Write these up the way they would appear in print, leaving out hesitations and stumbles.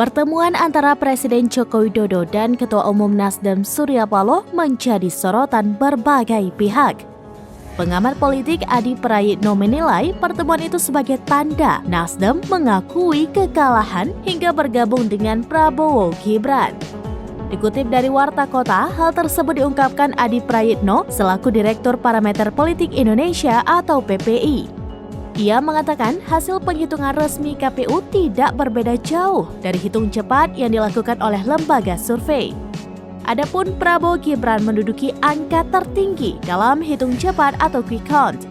Pertemuan antara Presiden Joko Widodo dan Ketua Umum Nasdem Surya Paloh menjadi sorotan berbagai pihak. Pengamat politik Adi Prayitno menilai pertemuan itu sebagai tanda Nasdem mengakui kekalahan hingga bergabung dengan Prabowo Gibran. Dikutip dari Warta Kota, hal tersebut diungkapkan Adi Prayitno selaku Direktur Parameter Politik Indonesia atau PPI. Ia mengatakan hasil penghitungan resmi KPU tidak berbeda jauh dari hitung cepat yang dilakukan oleh lembaga survei. Adapun Prabowo Gibran menduduki angka tertinggi dalam hitung cepat atau quick count.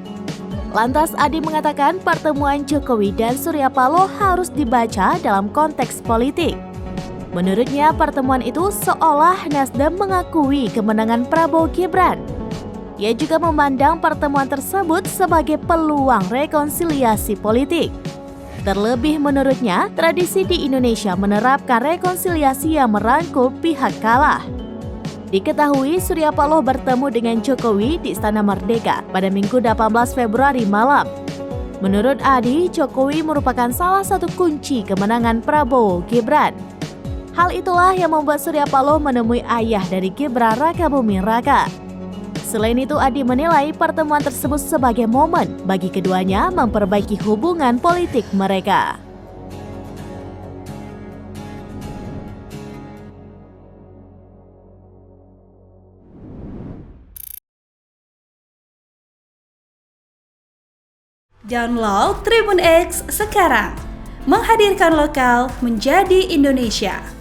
Lantas Adi mengatakan pertemuan Jokowi dan Surya Paloh harus dibaca dalam konteks politik. Menurutnya pertemuan itu seolah Nasdem mengakui kemenangan Prabowo Gibran. Ia juga memandang pertemuan tersebut sebagai peluang rekonsiliasi politik. Terlebih menurutnya, tradisi di Indonesia menerapkan rekonsiliasi yang merangkul pihak kalah. Diketahui Surya Paloh bertemu dengan Jokowi di Istana Merdeka pada Minggu 18 Februari malam. Menurut Adi, Jokowi merupakan salah satu kunci kemenangan Prabowo Gibran. Hal itulah yang membuat Surya Paloh menemui ayah dari Gibran, Raka Buming Raka. Selain itu, Adi menilai pertemuan tersebut sebagai momen bagi keduanya memperbaiki hubungan politik mereka. Download Tribun X sekarang, menghadirkan lokal menjadi Indonesia.